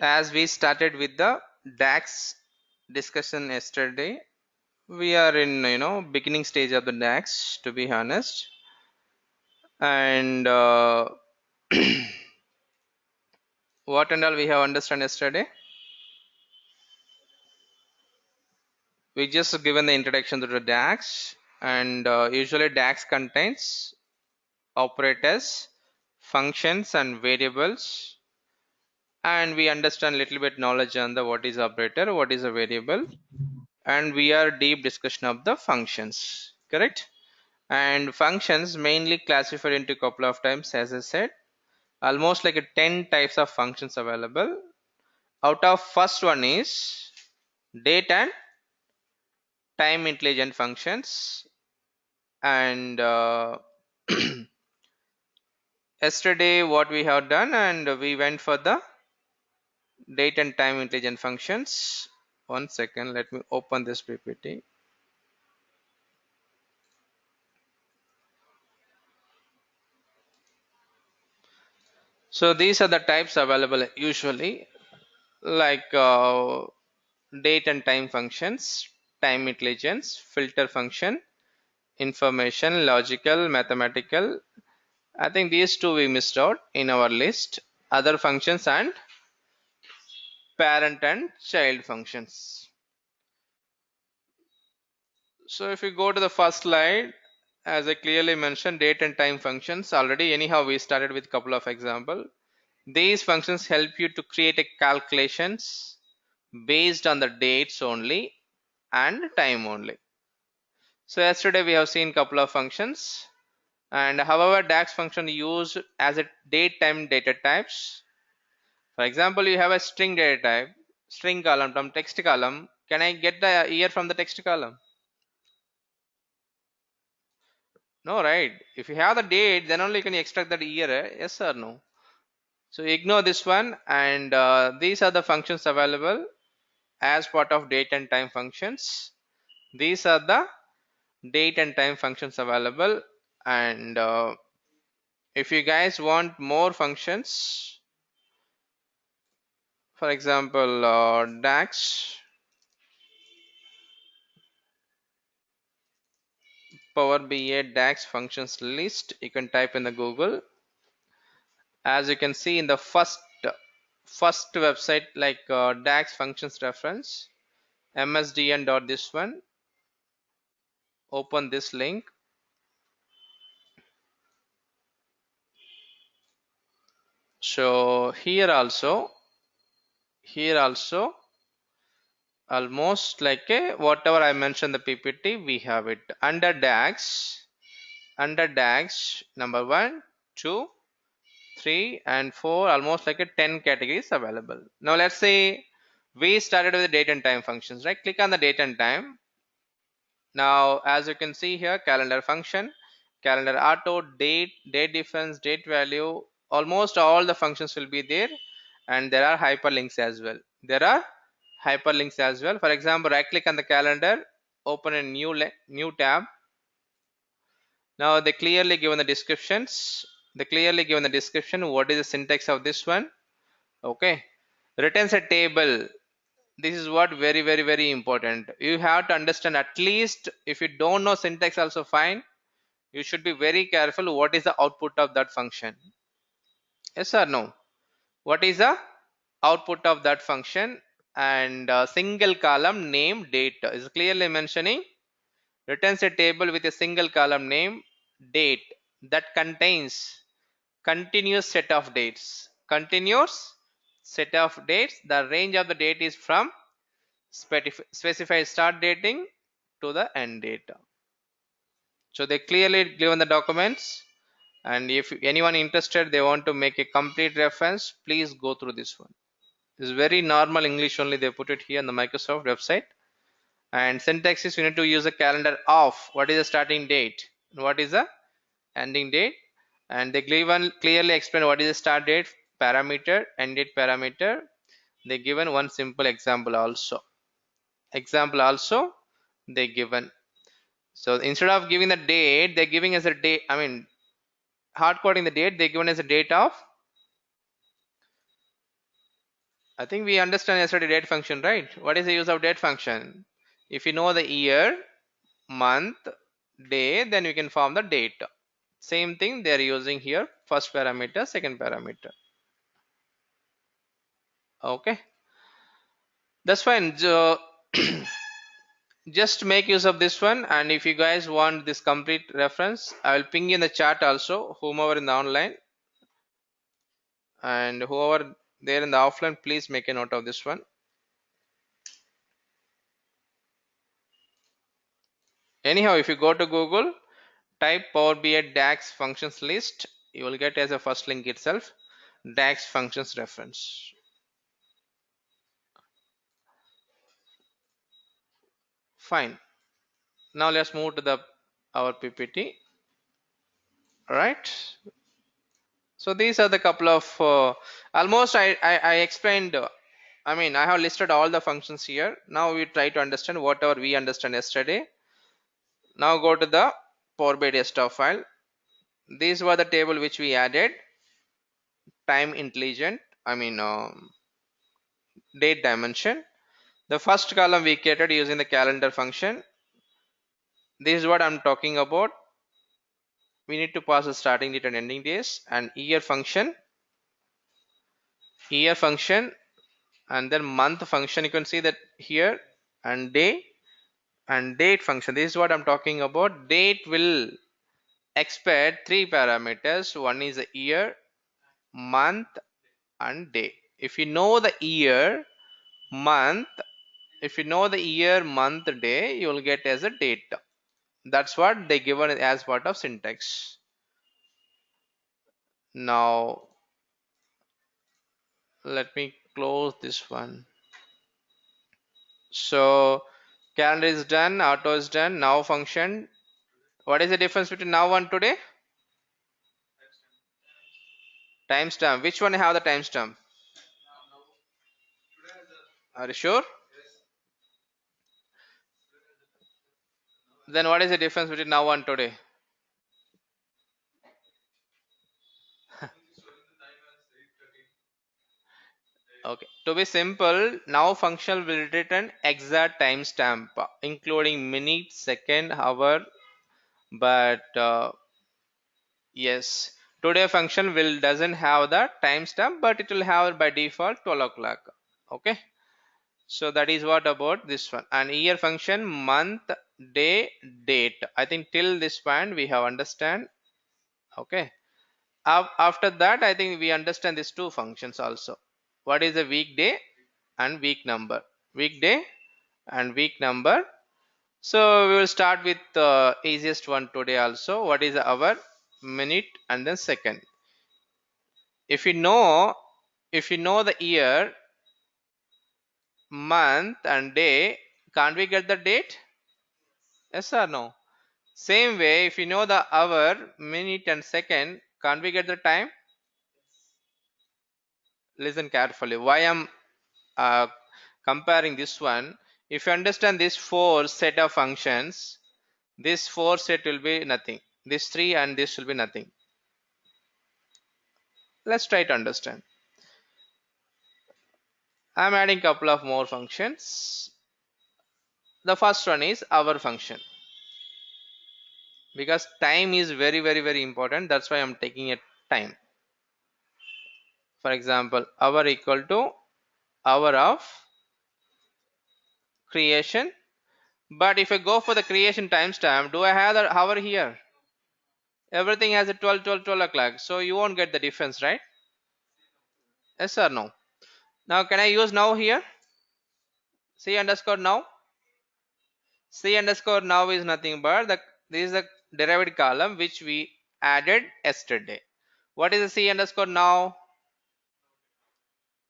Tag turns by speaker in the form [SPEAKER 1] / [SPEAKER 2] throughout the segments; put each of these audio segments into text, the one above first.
[SPEAKER 1] As we started with the DAX discussion yesterday, we are in beginning stage of the DAX, to be honest. And what and all we have understood yesterday? We just given the introduction to the DAX, and usually DAX contains operators, functions and variables, and we understand little bit knowledge on the what is operator, what is a variable, and we are deep discussion of the functions, correct? And functions mainly classified into a couple of times, as I said, almost like a 10 types of functions available. Out of first one is date and time intelligent functions, and yesterday what we have done, and we went for the date and time intelligent functions. One second, let me open this PPT. So these are the types available usually, like date and time functions, time intelligence, filter function, information, logical, mathematical. I think these two we missed out in our list. Other functions and parent and child functions. So if we go to the first slide, as I clearly mentioned, date and time functions already. Anyhow, we started with a couple of examples. These functions help you to create a calculations based on the dates only and time only. So yesterday we have seen couple of functions, and however DAX function used as a date time data types. For example, you have a string data type, string column from text column. Can I get the year from the text column? No, right? If you have the date, then only you can extract that year. Yes or no? So ignore this one, and these are the functions available as part of date and time functions. These are the date and time functions available, and if you guys want more functions, for example DAX Power BI DAX functions list, you can type in the Google. As you can see in the first website, like DAX functions reference msdn dot this one, open this link. So here also almost like a whatever I mentioned the PPT, we have it under DAX. Under DAX number 1, 2, 3 and 4, almost like a 10 categories available. Now let's say we started with the date and time functions, right? Click on the date and time. Now as you can see here, calendar function, calendar auto, date, date difference, date value, almost all the functions will be there, and there are hyperlinks as well. For example, right click on the calendar, open a new tab. Now they clearly given the descriptions. What is the syntax of this one? Okay, returns a table. This is what very important. You have to understand, at least if you don't know syntax also fine. You should be very careful what is the output of that function. Yes or no? What is the output of that function? And single column name date is clearly mentioning returns a table with a single column name date that contains continuous set of dates. The range of the date is from specified start dating to the end date. So they clearly given the documents, and if anyone interested, they want to make a complete reference, please go through this one. It's very normal English only, they put it here on the Microsoft website. And syntax is, you need to use a calendar of what is the starting date and what is the ending date, and they clearly explain what is the start date parameter, end date parameter. They given one simple example also they given. So instead of giving the date, they're giving as a date, I mean hard coding the date, they given as a date of I think we understand yesterday date function, right? What is the use of date function? If you know the year, month, day, then you can form the date. Same thing they are using here, first parameter, second parameter. Okay, that's fine. So just make use of this one, and if you guys want this complete reference, I will ping in the chat also, whomever in the online and whoever there in the offline, please make a note of this one. Anyhow, if you go to Google, type Power BI DAX functions list, you will get as a first link itself DAX functions reference. Fine. Now let's move to the our PPT. All right. So these are the couple of almost I explained. I mean, I have listed all the functions here. Now we try to understand whatever we understand yesterday. Now go to the Power BI desktop file. These were the table which we added. Time intelligent. I mean, date dimension. The first column we created using the calendar function. This is what I'm talking about. We need to pass the starting date and ending days, and year function, and then month function. You can see that here, and day and date function. This is what I'm talking about. Date will expect three parameters. One is the year, month, and day. If you know the year, month, if you know the year, month, day, you will get as a date. That's what they given as part of syntax. Now let me close this one. So calendar is done, auto is done, now function. What is the difference between now and today? Timestamp. Which one have the timestamp? Are you sure? Then what is the difference between now and today? Okay. To be simple, now function will return exact timestamp, including minute, second, hour. But yes, today function will doesn't have the timestamp, but it will have by default 12 o'clock. Okay. So that is what about this one. And year function, month, day, date. I think till this point we have understand. Okay. After that, I think we understand these two functions also. What is a weekday and week number? Weekday and week number. So we will start with the easiest one today also. What is the hour, minute, and then second? If if you know the year, month, and day, can't we get the date? Yes or no? Same way, if you know the hour, minute, and second, can't we get the time? Listen carefully. Why I'm uh, comparing this one? If you understand this four set of functions, this four set will be nothing. This three and this will be nothing. Let's try to understand. I'm adding couple of more functions. The first one is hour function, because time is very important. That's why I'm taking a time. For example, hour equal to hour of creation. But if I go for the creation timestamp, do I have the hour here? Everything has a 12 o'clock, so you won't get the difference, right? Yes or no? Now can I use now here? C underscore now. C underscore now is nothing but this is the derived column which we added yesterday. What is the C underscore now?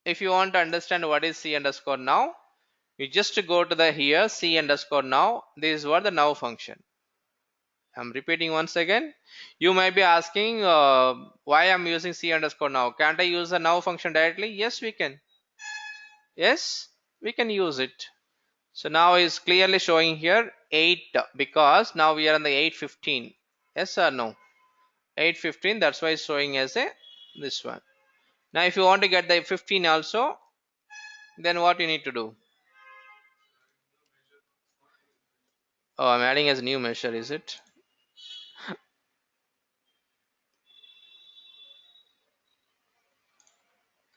[SPEAKER 1] If you want to understand what is C underscore now, you just go to the here C underscore now. This is what the now function. I'm repeating once again. You might be asking why I'm using C underscore now. Can't I use the now function directly? Yes, we can. Yes, we can use it. So now is clearly showing here 8 because now we are on the 8:15. Yes or no? 8:15. That's why it's showing as a this one. Now if you want to get the 15 also, Then what you need to do? Oh, I'm adding as new measure, is it?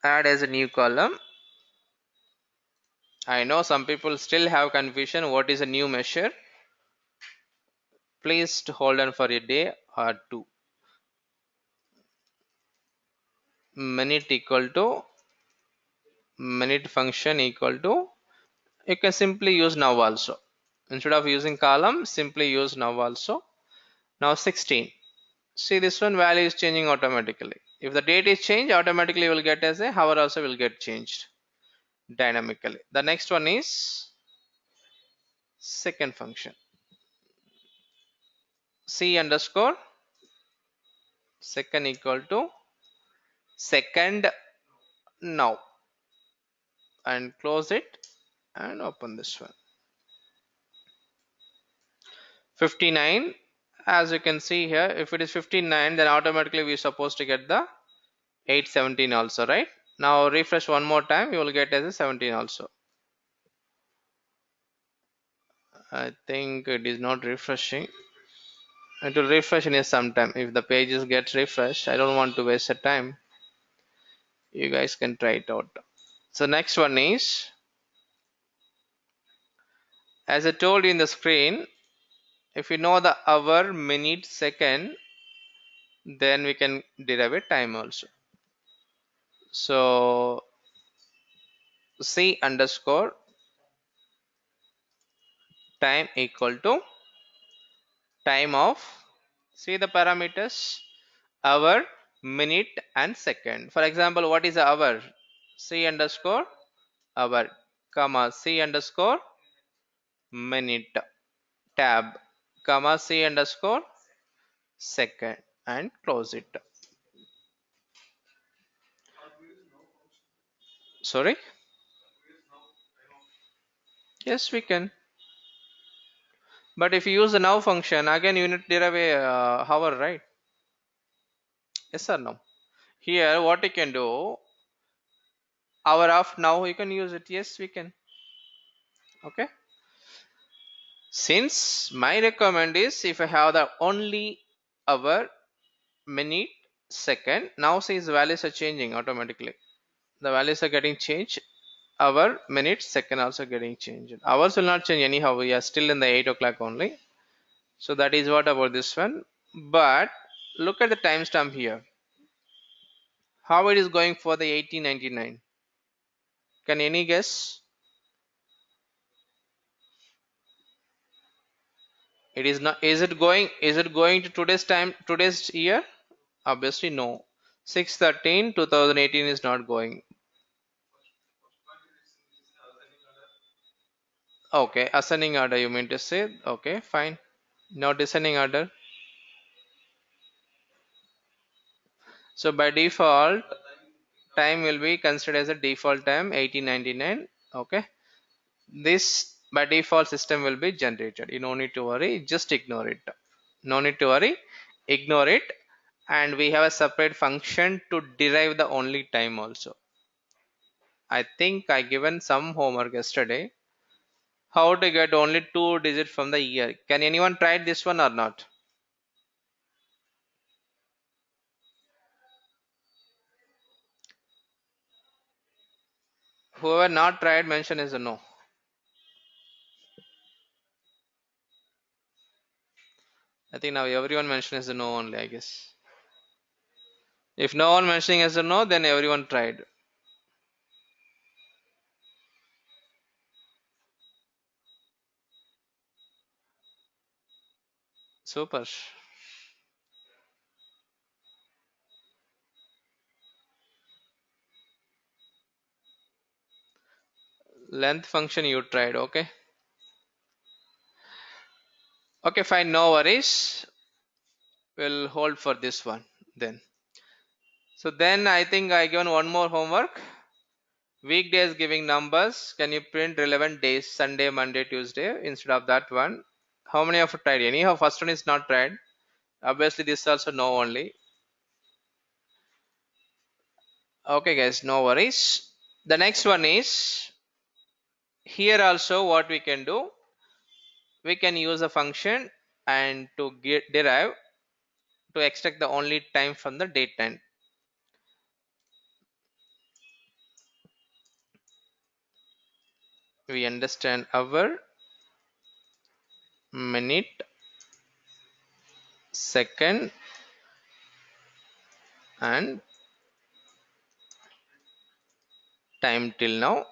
[SPEAKER 1] Add as a new column. I know some people still have confusion. What is a new measure? Please hold on for a day or two. Minute equal to minute function equal to, you can simply use now also. Instead of using column, simply use now also. Now 16. See, this one value is changing automatically. If the date is changed, automatically you will get as a hour also will get changed dynamically. The next one is second function. C underscore second equal to second now, and close it and open this one. 59. As you can see here, if it is 59, then automatically we are supposed to get the 817 also, right? Now refresh one more time, you will get as a 17 also. I think it is not refreshing. It will refresh in some time. If the pages get refreshed, I don't want to waste the time. You guys can try it out. So next one is, as I told you in the screen, if you know the hour, minute, second, then we can derive a time also. So C underscore time equal to time of, see the parameters, hour, minute and second. For example, what is the hour? C underscore hour, comma C underscore minute, tab, comma C underscore second, and close it. Sorry? Yes, we can. But if you use the now function, again you need to derive a hour, right? Yes or no? Here, what you can do, hour of now, you can use it. Yes, we can. Okay. Since my recommend is, if I have the only hour, minute, second, now since values are changing automatically. The values are getting changed. Hour, minute, second also getting changed. Hours will not change anyhow. We are still in the 8 o'clock only. So that is what about this one. But look at the timestamp here. How it is going for the 1899? Can any guess? It is not. Is it going? Is it going to today's time? Today's year? Obviously no. 6/13/2018 is not going. Okay, ascending order you mean to say? Okay, fine. Now descending order. So by default, time will be considered as a default time 1899. Okay, this by default system will be generated. You no need to worry, just ignore it. No need to worry, ignore it. And we have a separate function to derive the only time also. I think I given some homework yesterday, how to get only 2 digits from the year. Can anyone try this one or not? Whoever not tried, mention as a no. I think now everyone mention as a no only, I guess. If no one mentioning as a no, then everyone tried. Super. Length function you tried, okay. Okay, fine, no worries. We'll hold for this one then. So then I think I given one more homework. Weekdays giving numbers. Can you print relevant days? Sunday, Monday, Tuesday instead of that one. How many of you tried? Anyhow, first one is not tried. Obviously, this is also no only. Okay, guys, no worries. The next one is, here also what we can do, we can use a function and to derive, to extract the only time from the date time. We understand hour, minute, second and time till now.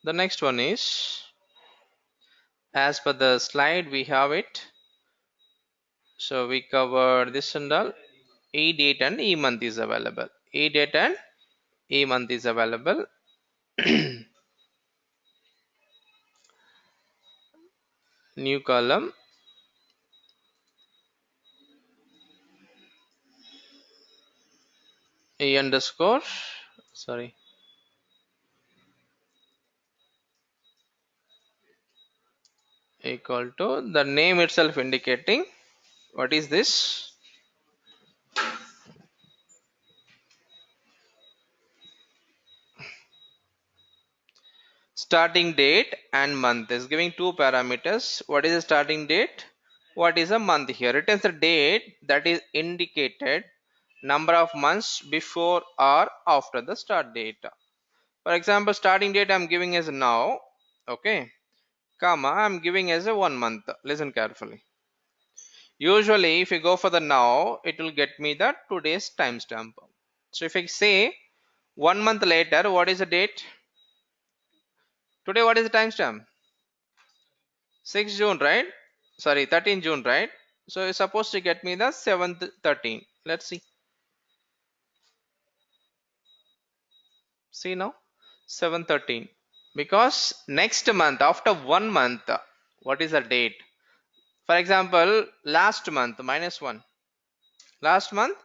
[SPEAKER 1] The next one is, as per the slide we have it, so we cover this and all. E date and E month is available. E date and E month is available. New column, E underscore, sorry, equal to the name itself indicating what is this. Starting date and month is giving two parameters. What is the starting date? What is a month? Here it is the date that is indicated number of months before or after the start date. For example, starting date I'm giving as now, okay, comma I'm giving as a 1 month. Listen carefully. Usually if you go for the now, it will get me the today's timestamp. So if I say 1 month later, what is the date? Today what is the timestamp? 6 June, right? Sorry, 13 June, right? So it's supposed to get me the 7th 13. Let's see. See now, 7/13. Because next month, after 1 month, what is the date? For example, last month -1. Last month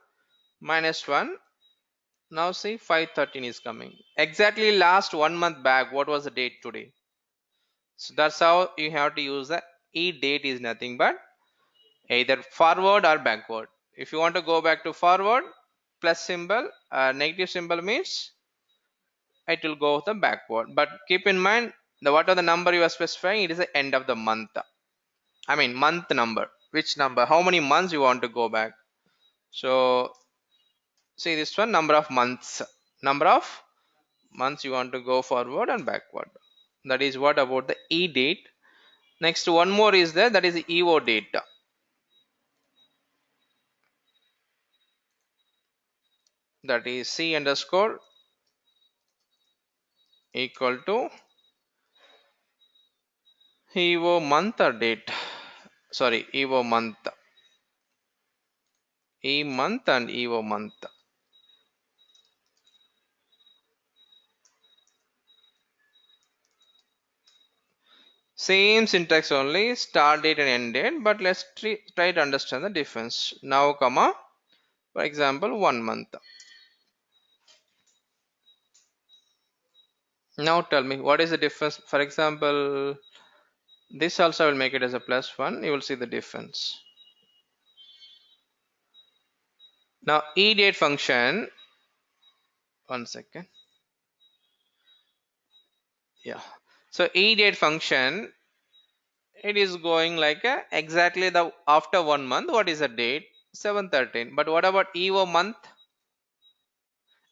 [SPEAKER 1] -1. Now see 5/13 is coming. Exactly last 1 month back, what was the date today? So that's how you have to use the E date is nothing but either forward or backward. If you want to go back to forward, plus symbol, negative symbol means it will go the backward. But keep in mind the what are the number you are specifying, it is the end of the month. I mean month number. Which number? How many months you want to go back? So see this one, number of months. Number of months you want to go forward and backward. That is what about the E date. Next one more is there, that is the EO date. That is C underscore equal to EO month or date. Sorry, EO month. E month and EO month. Same syntax only, start date and end date, but let's try to understand the difference. Now comma, for example 1 month. Now tell me what is the difference. For example, this also I will make it as a +1. You will see the difference. Now EDATE function, 1 second. Yeah. So EDATE function, it is going like exactly the after 1 month. What is the date? 7/13. But what about EO month?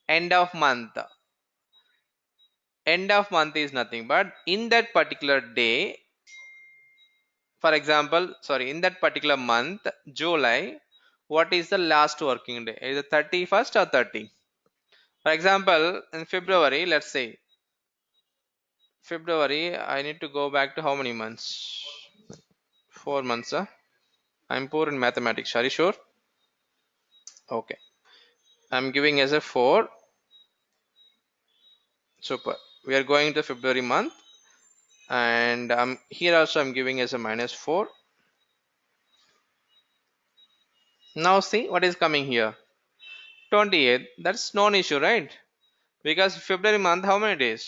[SPEAKER 1] End of month. End of month is nothing but in that particular day. For example, sorry, in that particular month, July, what is the last working day? Is it 31st or 30? For example, in February, let's say February, I need to go back to how many months? 4 months. Huh? I'm poor in mathematics. Are you sure? Okay. I'm giving as a 4. Super. We are going to February month, and here also I'm giving as a -4. Now see what is coming here. 28th. That's non-issue, right? Because February month, how many days?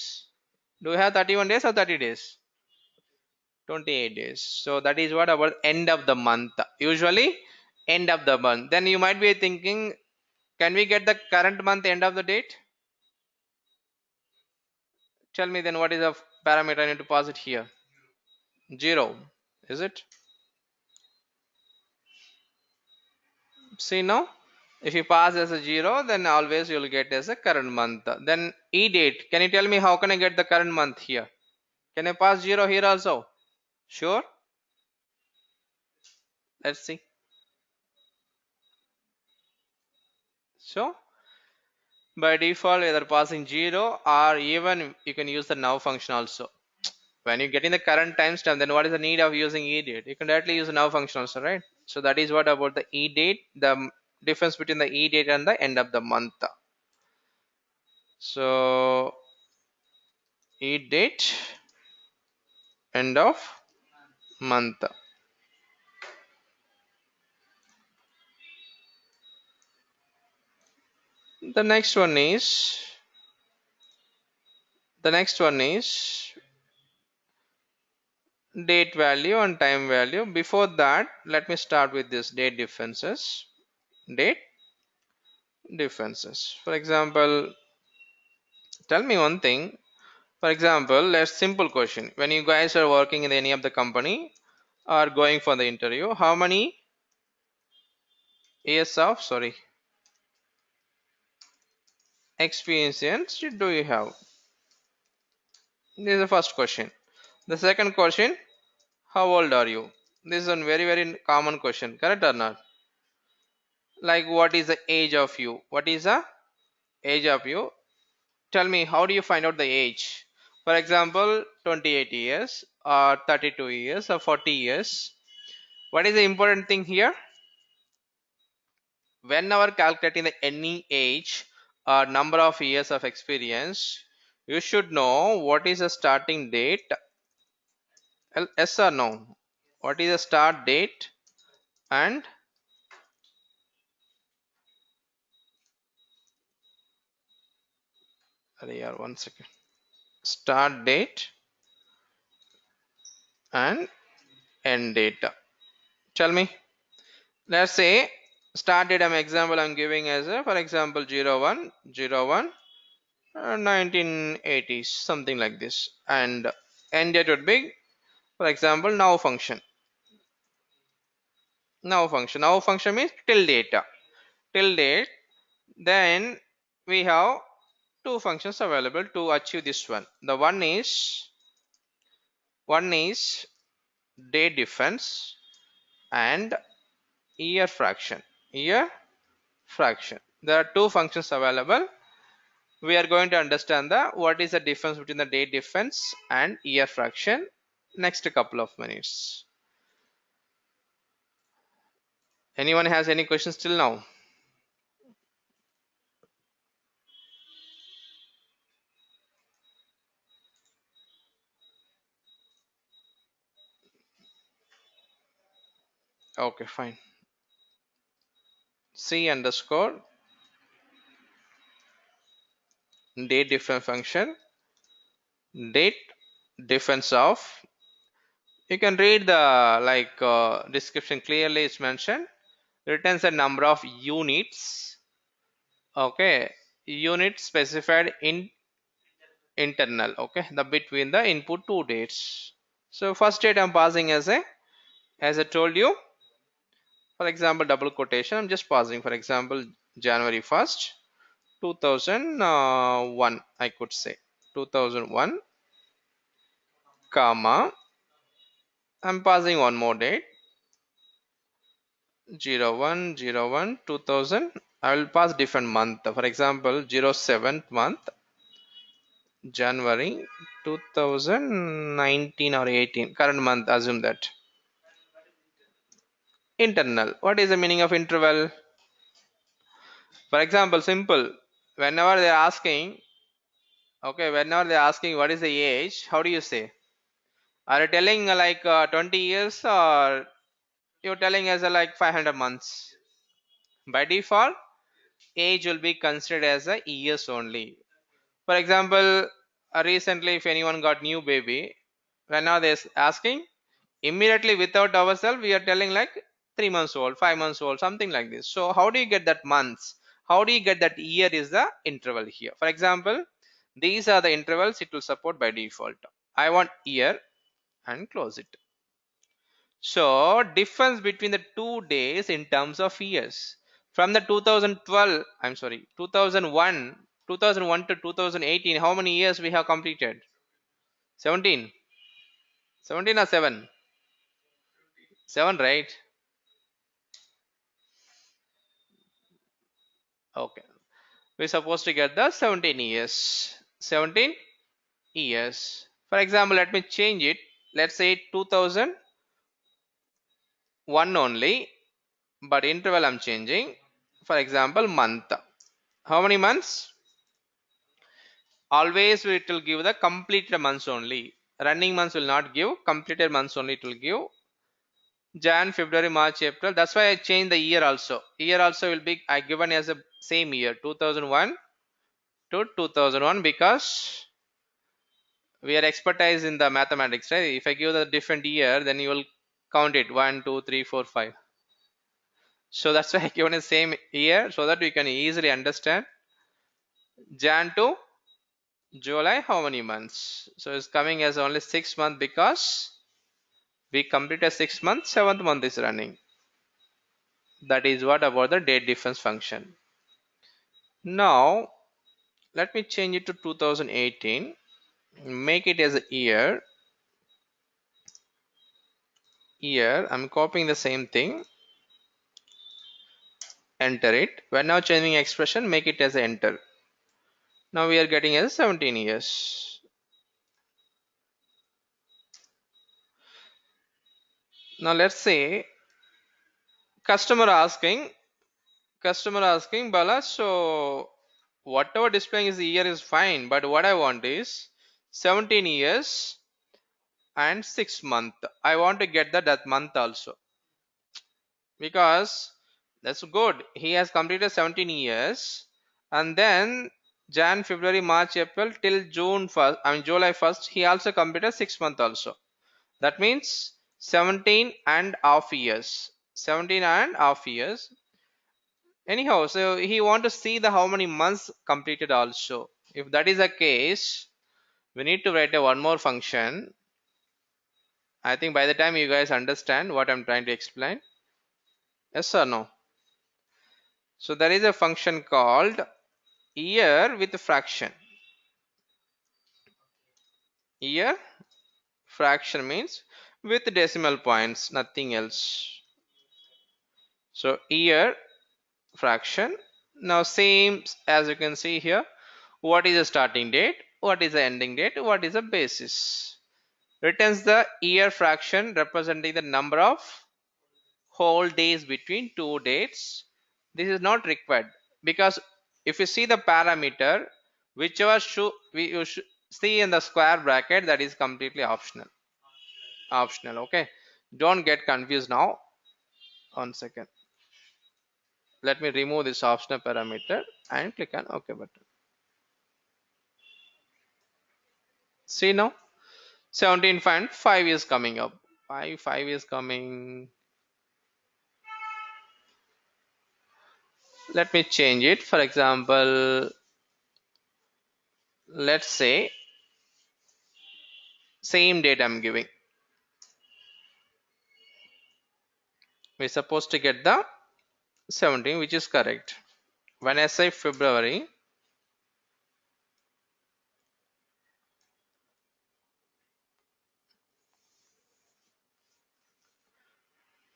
[SPEAKER 1] Do we have 31 days or 30 days? 28 days. So that is what about end of the month. Usually end of the month. Then you might be thinking, can we get the current month end of the date? Tell me then what is the parameter I need to pass it here? 0, is it? See now, if you pass as a 0, then always you will get as a current month. Then EDATE, can you tell me how can I get the current month here? Can I pass 0 here also? Sure. Let's see. So by default, either passing 0 or even you can use the now function also. When you get in the current timestamp, then what is the need of using EDATE? You can directly use the now function also, right? So that is what about the EDATE, the difference between the EDATE and the end of the month. So EDATE, end of month. The next one is date value and time value. Before that, let me start with this date differences. Date differences. For example, tell me one thing. For example, let's simple question. When you guys are working in any of the company or going for the interview, how many years of experience do you have? This is the first question. The second question, how old are you? This is a very common question, correct or not? Like what is the age of you? What is the age of you? Tell me, how do you find out the age? For example, 28 years or 32 years or 40 years. What is the important thing here? Whenever calculating the any age or number of years of experience, you should know what is the starting date. Yes or no? What is the start date and one second. Start date and end date. Tell me. Let's say start date. Example I'm giving as a, for example, 01 1980s, something like this, and end date would be, for example, now function. Now function means till date. Then we have two functions available to achieve this one. The one is date difference and year fraction. There are two functions available. We are going to understand the what is the difference between the date difference and year fraction next couple of minutes. Anyone has any questions till now? Okay, fine. C underscore date difference function, date difference of, you can read the description clearly. It's mentioned returns a number of units. Okay, unit specified in internal. Okay, the between the input two dates. So first date I'm passing as a, as I told you, for example, double quotation, I'm just pausing. For example, January 1st 2001, I could say 2001, comma, I'm passing one more date, 01 2000. I will pass different month. For example, 07th month January 2019 or 18, current month, assume that. Internal, what is the meaning of interval? For example, simple, whenever they are asking, okay, whenever they are asking what is the age, how do you say? Are you telling 20 years, or you're telling as like 500 months? By default, age will be considered as a years only. For example, recently if anyone got new baby, when now they're asking, immediately without ourselves we are telling like 3 months old, 5 months old, something like this. So how do you get that months? How do you get that year is the interval here? For example, These are the intervals it will support by default. I want year and close it. So difference between the 2 days in terms of years. From the 2001 to 2018, how many years we have completed? 17. 17 or 7? 7, right? Okay. We're supposed to get the 17 years. 17 years. For example, let me change it. Let's say 2001 only, but interval I'm changing. For example, month. How many months? Always it will give the completed months only. Running months will not give, completed months only it will give. Jan, February, March, April. That's why I changed the year also. Year also will be I given as a same year 2001 to 2001 because we are expertise in the mathematics, right? If I give the different year, then you will count it 1, 2, 3, 4, 5. So that's why I given the same year so that we can easily understand. Jan to July, how many months? So it's coming as only 6 months because we completed 6 months, 7th month is running. That is what about the date difference function. Now let me change it to 2018, make it as a year. I'm copying the same thing, enter it. When now changing expression, make it as a enter. Now we are getting as 17 years. Now let's say customer asking Bala, so whatever displaying is the year is fine, but what I want is 17 years and 6 month. I want to get that month also because that's good. He has completed 17 years and then Jan, February, March, April till June 1st, I mean July 1st, he also completed 6 month also. That means 17 and half years. 17 and half years. Anyhow, so he want to see the how many months completed also. If that is the case, we need to write a one more function. I think by the time you guys understand what I'm trying to explain. Yes or no? So there is a function called year with fraction. Year fraction means with decimal points, nothing else. So year fraction. Now same as you can see here. What is the starting date? What is the ending date? What is the basis? Returns the year fraction representing the number of whole days between two dates. This is not required because if you see the parameter, whichever you should see in the square bracket, that is completely optional. Okay, don't get confused now. 1 second. Let me remove this optional parameter and click on OK button. See now 17.5 is coming up. 5 is coming. Let me change it. For example, let's say same date I'm giving. We're supposed to get the 17, which is correct. When I say February,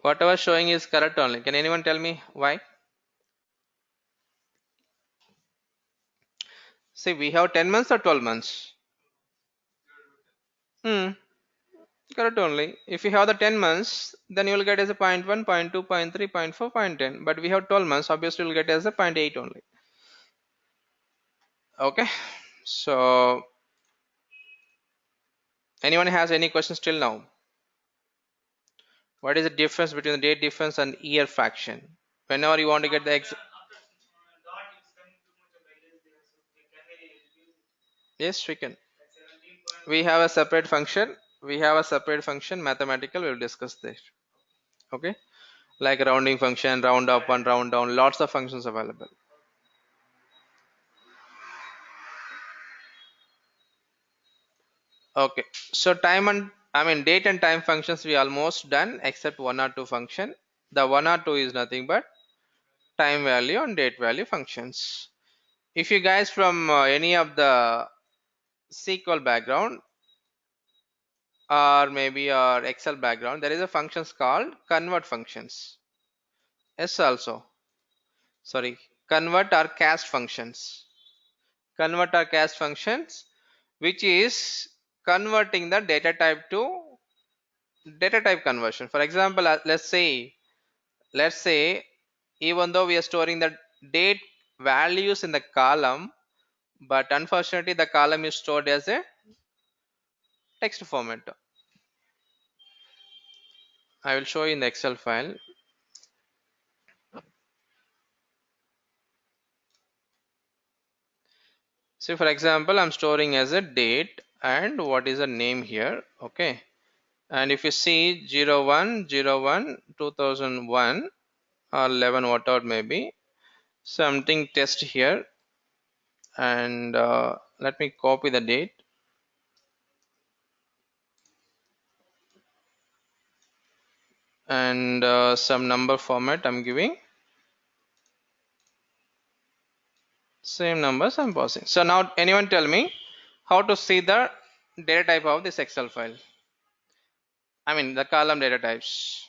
[SPEAKER 1] whatever showing is correct only. Can anyone tell me why? See, we have 10 months or 12 months? Correct only. If you have the 10 months, then you will get as a 0.1, 0.2, 0.3, 0.4, 0.10. But we have 12 months, obviously you will get as a 0.8 only. Okay. So, anyone has any questions till now? What is the difference between the date difference and year fraction? Whenever you want to get the yes, we can. We have a separate function. Mathematical. We'll discuss this. Okay. Like rounding function, round up and round down. Lots of functions available. Okay, so time and date and time functions we almost done except one or two function. The one or two is nothing but time value and date value functions. If you guys from any of the SQL background or maybe our Excel background, there is a functions called convert functions. Yes, also sorry, convert or cast functions. Convert or cast functions, which is converting the data type to data type conversion. For example, let's say even though we are storing the date values in the column, but unfortunately the column is stored as a text format. I will show you in the Excel file. So for example, I'm storing as a date and what is the name here. Okay, and if you see 0101 2001 or 11 whatever it may be, something test here, and let me copy the date and some number format I'm giving, same numbers I'm passing. So now anyone tell me how to see the data type of this Excel file, the column data types.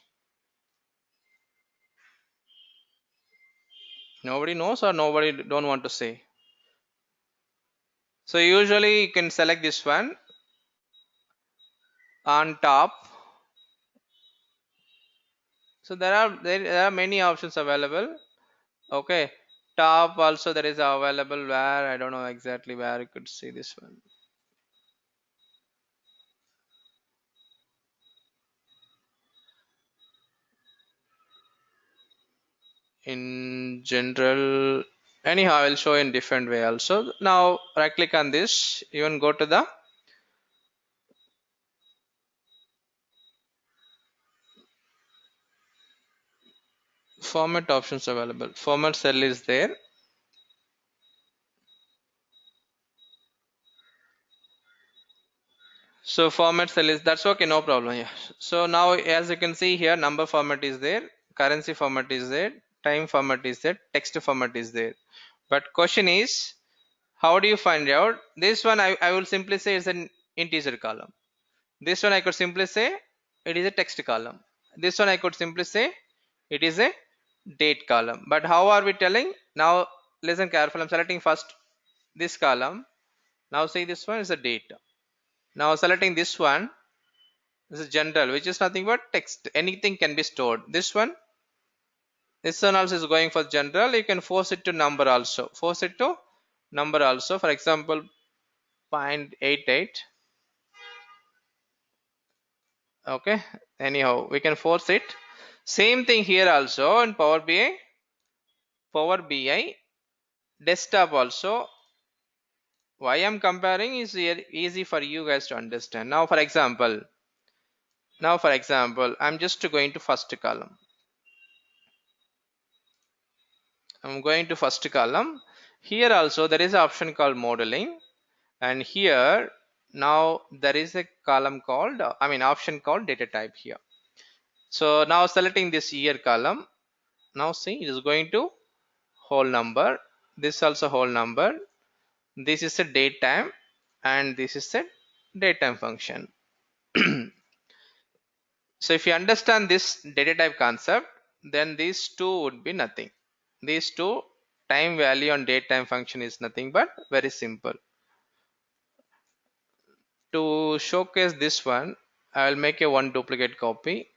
[SPEAKER 1] Nobody knows or nobody don't want to say? So usually you can select this one on top. So there are many options available. Okay, top also there is available where I don't know exactly where you could see this one. In general, anyhow I will show in different way also. Now right click on this, even go to the format options available. Format cell is there. So format cell is, that's okay, no problem. Yeah, so now as you can see here, number format is there, currency format is there, time format is there, text format is there. But question is, how do you find out this one? I will simply say it's an integer column. This one I could simply say it is a text column. This one I could simply say it is a date column. But how are we telling? Now listen careful. I'm selecting first this column. Now see, this one is a date. Now selecting this one, this is general, which is nothing but text. Anything can be stored. This one also is going for general. You can force it to number also. Force it to number also. For example, 0.88. Okay. Anyhow, we can force it. Same thing here also in Power BI. Power BI desktop also. Why I'm comparing is here easy for you guys to understand. Now for example, I'm just going to first column. I'm going to first column. Here also there is an option called modeling, and here now there is a column called option called data type here. So now selecting this year column, now see it is going to whole number, this also whole number, this is a date time, and this is a date time function. So if you understand this data type concept, then these two would be nothing. These two, time value and date time function, is nothing but very simple. To showcase this one, I will make a one duplicate copy.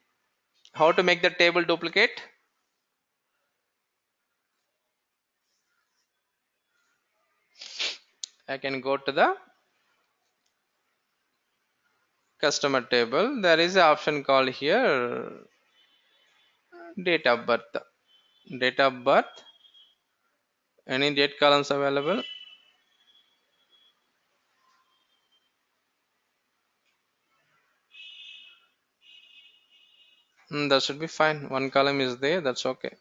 [SPEAKER 1] How to make the table duplicate? I can go to the customer table. There is an option called here date of birth. Date of birth. Any date columns available? That should be fine. One column is there. That's okay.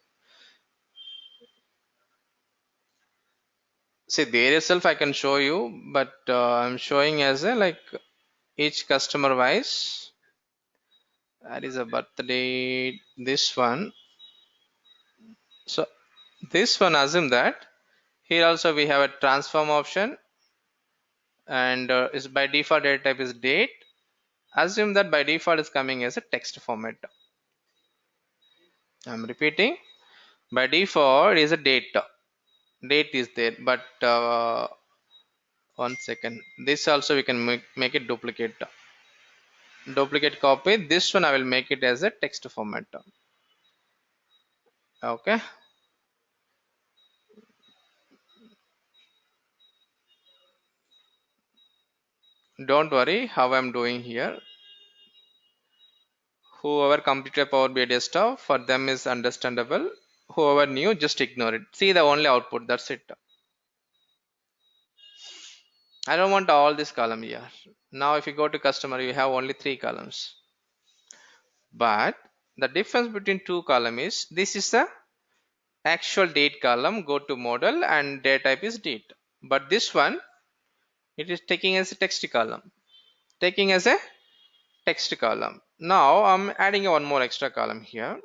[SPEAKER 1] See, there itself I can show you, but I'm showing as a like each customer wise. That is a birthday. This one. So this one, assume that here also we have a transform option, and is by default data type is date. Assume that by default is coming as a text format. I'm repeating, by default is a date. Date is there, but one second. This also we can make it duplicate. Duplicate copy. This one I will make it as a text format. Okay. Don't worry how I'm doing here. Whoever completed Power BI desktop, for them is understandable. Whoever new, just ignore it. See the only output. That's it. I don't want all this column here. Now if you go to customer, you have only 3 columns. But the difference between 2 column is this is the actual date column. Go to model and date type is date. But this one, it is taking as a text column. Taking as a text column. Now I'm adding one more extra column here.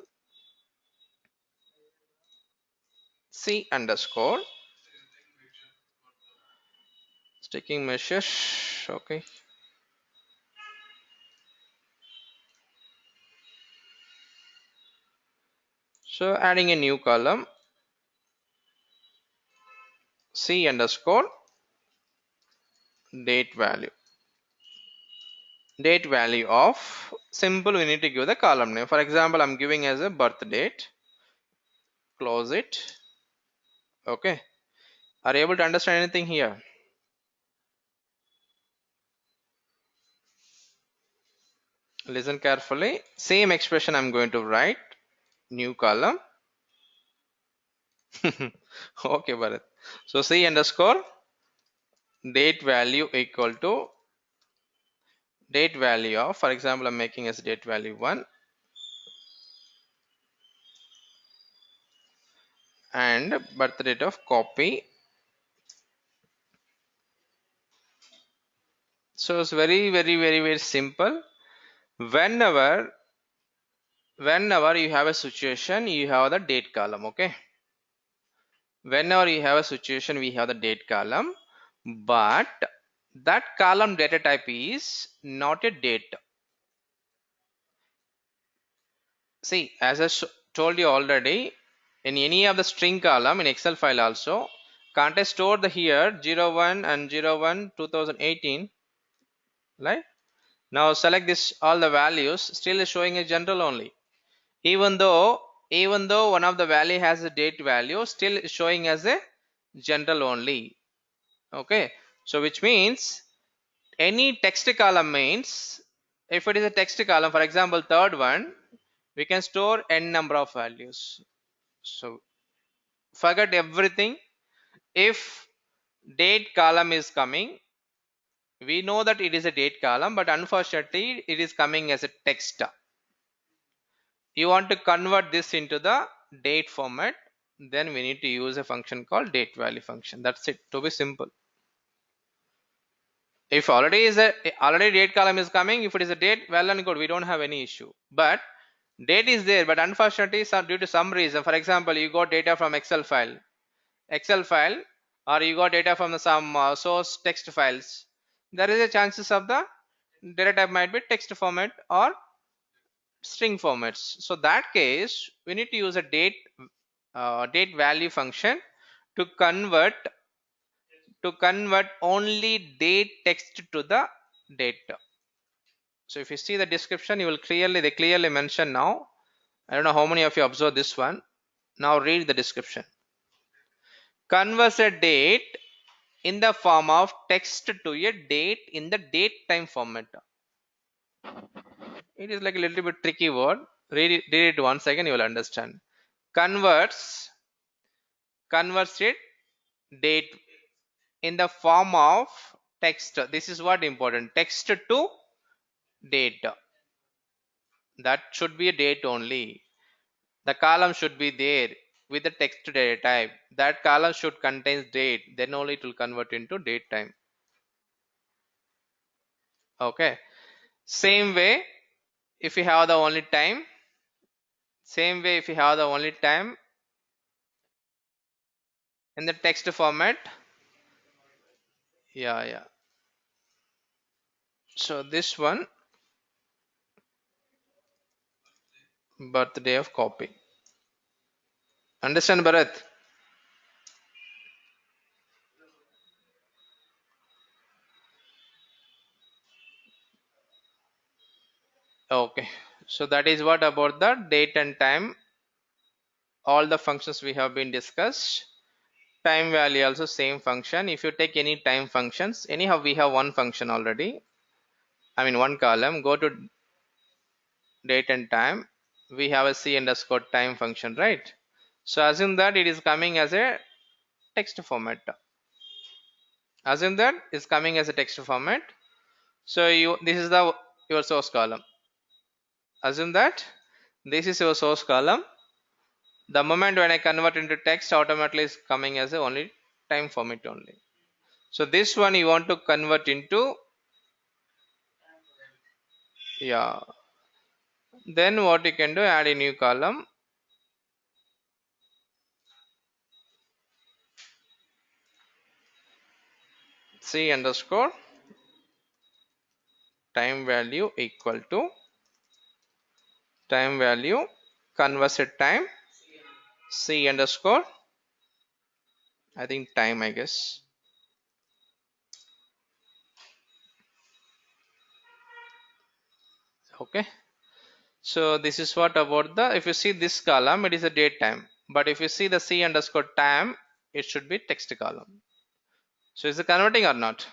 [SPEAKER 1] C underscore sticking measure. Okay. So adding a new column, C underscore date value. Date value of simple, we need to give the column name. For example, I'm giving as a birth date. Close it. Okay. Are you able to understand anything here? Listen carefully. Same expression I'm going to write. New column. Okay, Bharat. So C underscore date value equal to date value of, for example, I'm making as date value 1 and birth date of copy. So it's very simple. Whenever you have a situation, you have the date column. Okay. Whenever you have a situation, we have the date column, but that column data type is not a date. See, as I told you already, in any of the string column in Excel file also, can't I store the here 01 and 01 2018, right? Now select this all the values, still is showing a general only. Even though one of the value has a date value, still is showing as a general only. Okay, so which means any text column means if it is a text column, for example third one, we can store n number of values. So forget everything. If date column is coming, we know that it is a date column, but unfortunately it is coming as a text. You want to convert this into the date format, then we need to use a function called DATEVALUE function. That's it, to be simple. If already date column is coming, if it is a date, well and good, we don't have any issue. But date is there, but unfortunately due to some reason, for example, you got data from Excel file, or you got data from some source text files, there is a chances of the data type might be text format or string formats. So that case, we need to use a date value function to convert only date text to the date. So if you see the description, you will they clearly mention now. I don't know how many of you observe this one. Now read the description. Converts a date in the form of text to a date in the date time format. It is like a little bit tricky word. Read it once again, you will understand. Converts it date in the form of text. This is what important. Text to date. That should be a date only. The column should be there with the text data type. That column should contain date. Then only it will convert into date time. Okay. Same way, if you have the only time, in the text format. Yeah. So this one, birthday of copy. Understand, Bharat? Okay. So that is what about the date and time. All the functions we have been discussed. Time value also same function. If you take any time functions, anyhow we have one function already. I mean one column. Go to date and time. We have a c underscore time function, right? So assume that it is coming as a text format. Assume that is coming as a text format. So this is the your source column. Assume that this is your source column. The moment when I convert into text, automatically is coming as a only time format only. So this one you want to convert into, yeah. Then what you can do, add a new column, c underscore time value equal to time value converted time c underscore, I think time, I guess. Okay. So this is what about the, if you see this column, it is a date time. But if you see the c underscore time, it should be text column. So is it converting or not?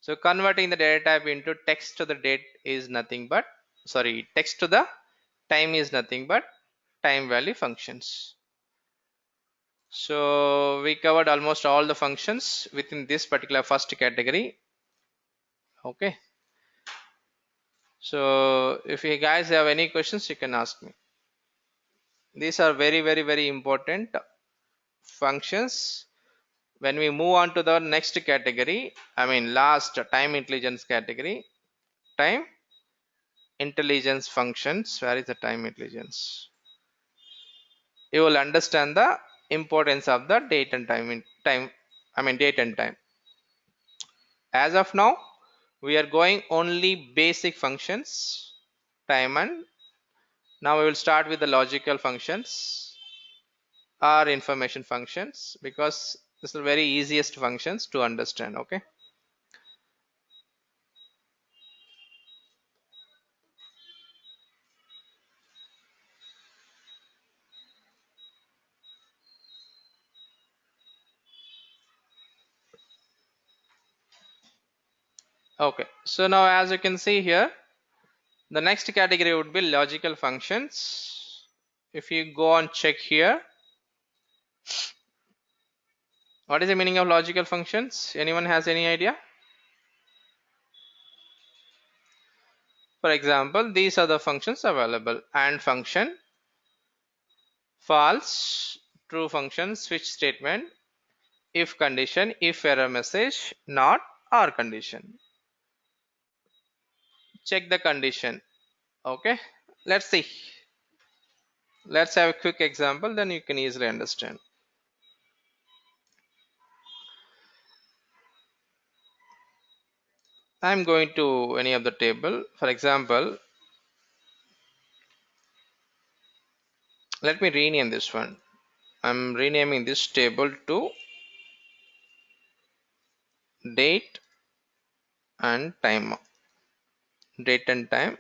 [SPEAKER 1] So converting the data type into text to the date is nothing but, sorry, text to the time is nothing but time value functions. So we covered almost all the functions within this particular first category. Okay. So if you guys have any questions, you can ask me. These are very important functions. When we move on to the next category, I mean last time intelligence category, time intelligence functions. Where is the time intelligence? You will understand the importance of the date and time in time, I mean date and time. As of now we are going only basic functions, time, and now we will start with the logical functions or information functions, because this is the very easiest functions to understand. Okay. Okay, so now as you can see here, the next category would be logical functions. If you go and check here, what is the meaning of logical functions? Anyone has any idea? For example, these are the functions available: AND function, false, true function, switch statement, if condition, if error message, not, or condition. Check the condition. Okay, let's see. Let's have a quick example, then you can easily understand. I'm going to any of the table. For example, let me rename this one. I'm renaming this table to date and time. Date and time.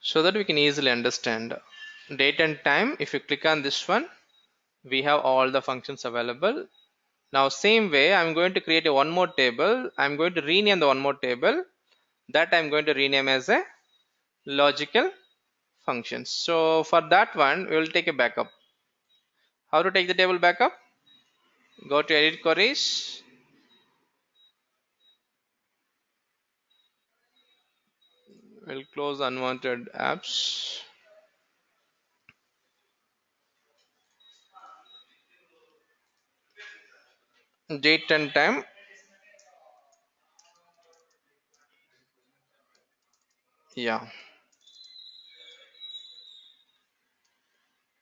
[SPEAKER 1] So that we can easily understand. Date and time, if you click on this one, we have all the functions available. Now same way, I'm going to create a one more table. I'm going to rename the one more table. That I'm going to rename as a logical functions. So for that one, we will take a backup. How to take the table backup? Go to edit queries. We'll close unwanted apps. date and time. Yeah,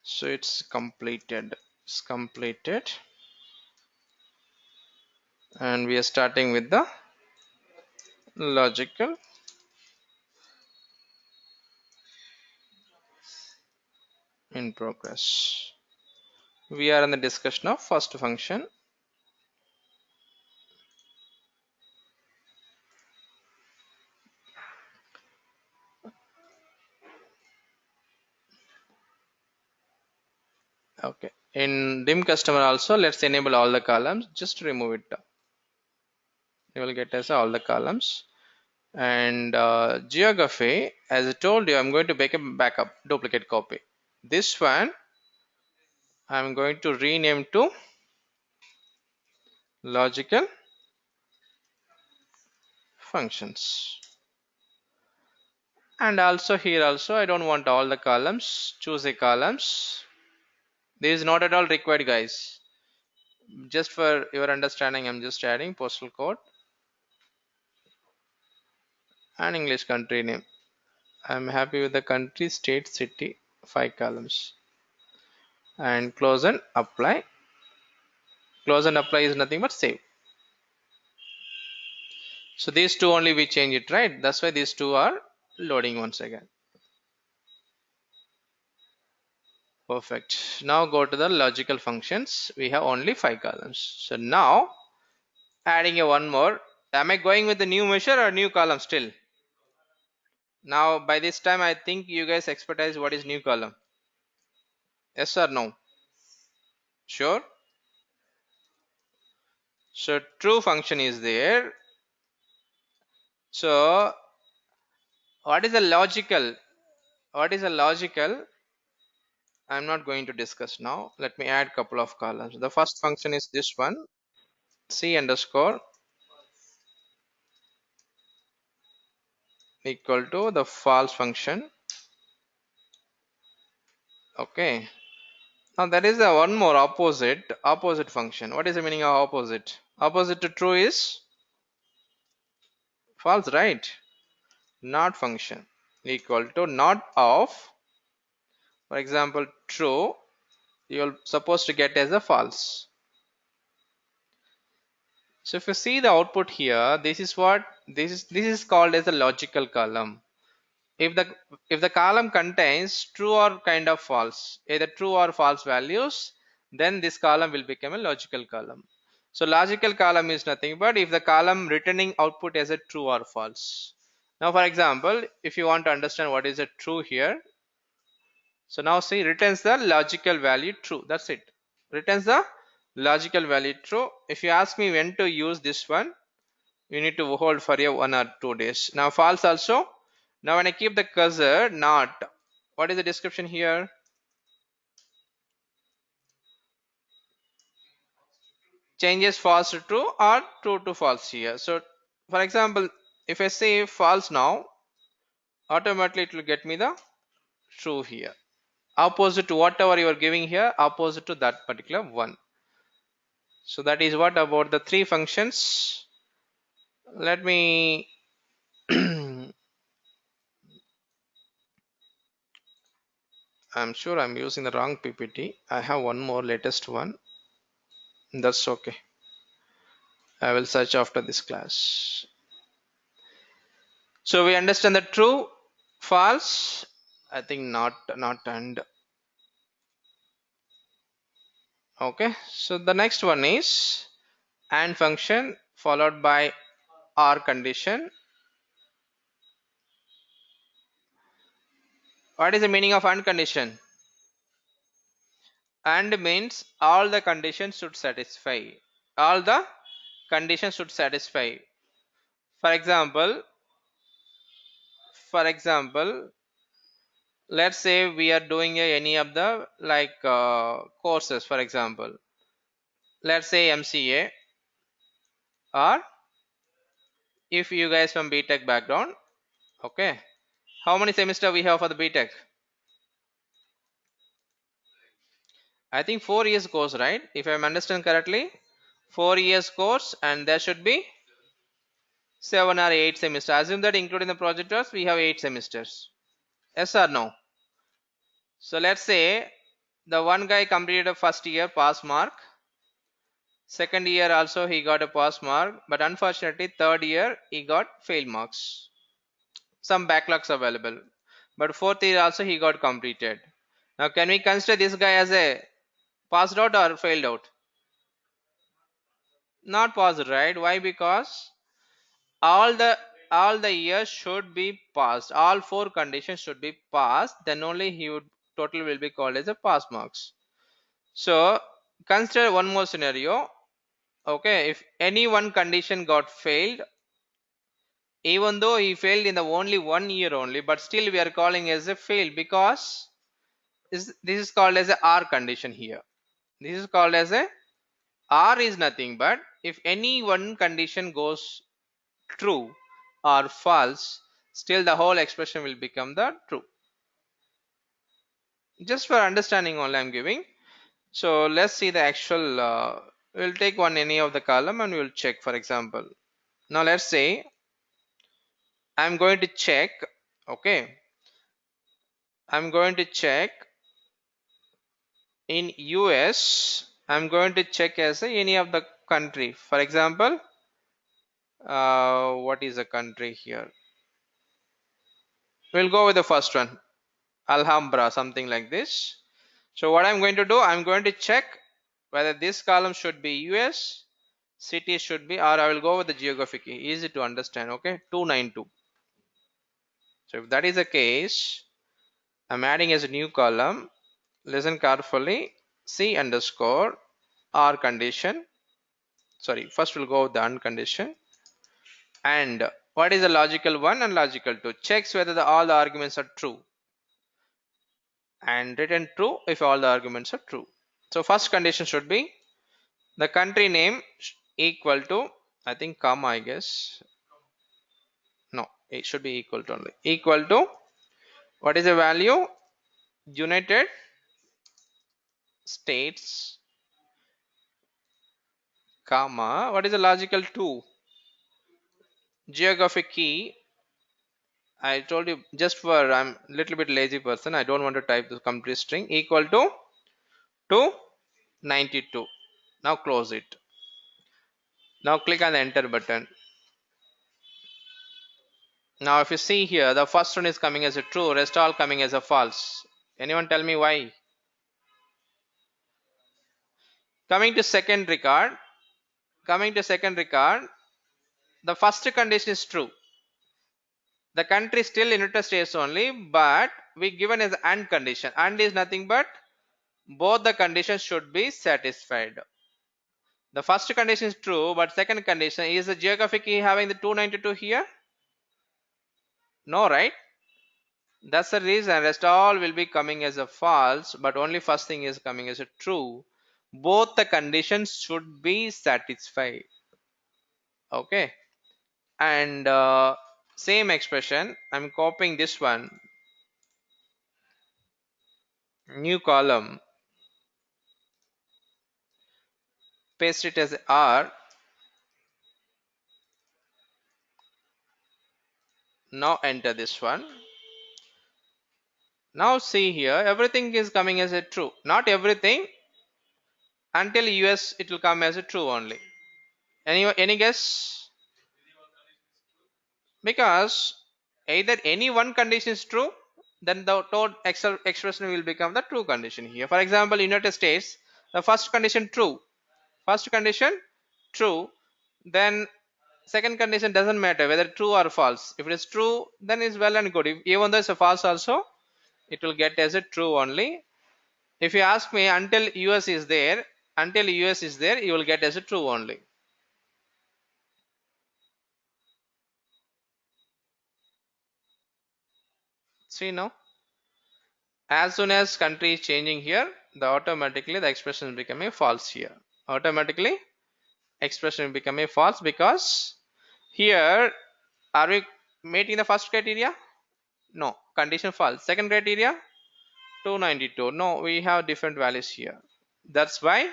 [SPEAKER 1] so it's completed. It's completed, and we are starting with the logical in progress. We are in the discussion of first function. Okay, in dim customer also, let's enable all the columns. Just remove it. You will get as all the columns. And geography, as I told you, I'm going to make a backup duplicate copy. This one I'm going to rename to logical functions. And also here also I don't want all the columns. Choose a columns. This is not at all required, guys. Just for your understanding, I'm just adding postal code and English country name. I'm happy with the country, state, city, 5 columns. And close and apply. Close and apply is nothing but save. So these two only we change it, right? That's why these two are loading once again. Perfect. Now go to the logical functions. We have only 5 columns. So now adding a one more. Am I going with the new measure or new column still? Now by this time I think you guys expertise what is new column. Yes or no? Sure. So true function is there. So what is a logical? What is a logical? I'm not going to discuss now. Let me add couple of columns. The first function is this one, c underscore equal to the false function. Okay. Now there is a one more opposite function. What is the meaning of opposite? Opposite to true is false, right? Not function equal to not of, for example, true. You're supposed to get as a false. So if you see the output here, this is what this is called as a logical column. If the column contains true or kind of false, either true or false values, then this column will become a logical column. So logical column is nothing but if the column returning output as a true or false. Now for example, if you want to understand what is a true here, so now see returns the logical value true. That's it. Returns the logical value true. If you ask me when to use this one, you need to hold for a 1 or 2 days. Now false also. Now when I keep the cursor not, what is the description here? Changes false to true or true to false here. So for example, if I say false now, automatically it will get me the true here. Opposite to whatever you are giving here, opposite to that particular one. So that is what about the three functions. Let me I'm sure I'm using the wrong PPT. I have one more latest one. That's okay. I will search after this class. So we understand the true, false. I think not and okay. So the next one is AND function followed by OR condition. What is the meaning of AND condition? AND means all the conditions should satisfy. All the conditions should satisfy. For example, let's say we are doing any of the courses. For example, let's say MCA, or if you guys from BTech background, okay, how many semester we have for the BTech? I think 4 years course, right? If I understand correctly, 4 years course, and there should be 7 or 8 semesters. Assume that including the project works, we have 8 semesters. Yes or no? So let's say the one guy completed a first year pass mark. Second year also he got a pass mark, but unfortunately third year he got fail marks. Some backlogs available. But fourth year also he got completed. Now can we consider this guy as a passed out or failed out? Not passed, right? Why? Because all the all the years should be passed. All 4 conditions should be passed. Then only he would total will be called as a pass marks. So consider one more scenario. Okay, if any one condition got failed, even though he failed in the only 1 year only, but still we are calling as a fail because this is called as a R condition here. This is called as a R is nothing but if any one condition goes true or false, still the whole expression will become the true. Just for understanding only I'm giving. So let's see the actual, we'll take one any of the column and we'll check. For example, now let's say I'm going to check, okay, I'm going to check in US, I'm going to check as any of the country. For example, what is the country here? We'll go with the first one, Alhambra, something like this. So what I'm going to do, I'm going to check whether this column should be US, city should be, or I will go with the geography key. Easy to understand, okay? 292. So if that is the case, I'm adding as a new column. Listen carefully. C underscore R condition. Sorry, first we'll go with the uncondition. And what is the logical 1 and logical 2? Checks whether all the arguments are true. And return true if all the arguments are true. So first condition should be the country name equal to, I think comma, I guess. No, it should be equal to only. Equal to, what is the value? United States, comma, what is the logical 2? Geographic key. I told you just for I'm a little bit lazy person. I don't want to type the complete string. Equal to 292. Now close it. Now click on the enter button. Now if you see here, the first one is coming as a true, rest all coming as a false. Anyone tell me why? Coming to second record, the first condition is true. The country is still United States only, but we given as and condition. And is nothing but both the conditions should be satisfied. The first condition is true, but second condition is the geographic key having the 292 here? No, right? That's the reason rest all will be coming as a false, but only first thing is coming as a true. Both the conditions should be satisfied. Okay. And same expression, I'm copying this one, new column, paste it as R. Now enter this one. Now see here, everything is coming as a true. Not everything. Until US it will come as a true only. Any guess? Because either any one condition is true, then the total expression will become the true condition here. For example, United States, the first condition true. First condition true. Then second condition doesn't matter whether true or false. If it is true, then it's well and good. Even though it's a false also, it will get as a true only. If you ask me, until US is there, you will get as a true only. See now, as soon as country is changing here, automatically the expression become a false here. Automatically expression become a false because here are we meeting the first criteria? No, condition false. Second criteria 292. No, we have different values here. That's why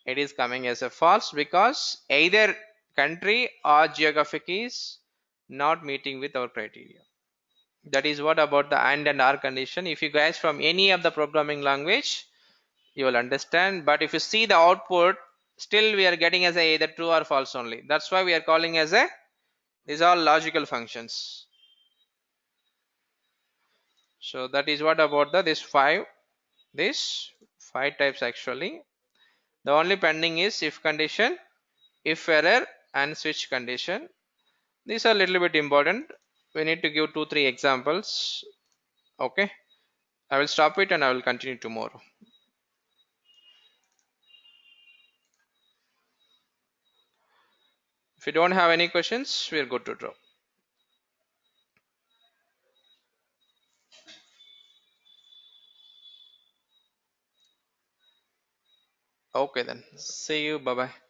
[SPEAKER 1] it is coming as a false because either country or geographic is not meeting with our criteria. That is what about the and or condition. If you guys from any of the programming language, you will understand. But if you see the output, still we are getting as a either true or false only. That's why we are calling as a, these are logical functions. So that is what about the this five types actually. The only pending is if condition, if error, and switch condition. These are a little bit important. We need to give 2-3 examples. Okay, I will stop it and I will continue tomorrow. If you don't have any questions, we are good to drop. Okay then, see you, bye bye.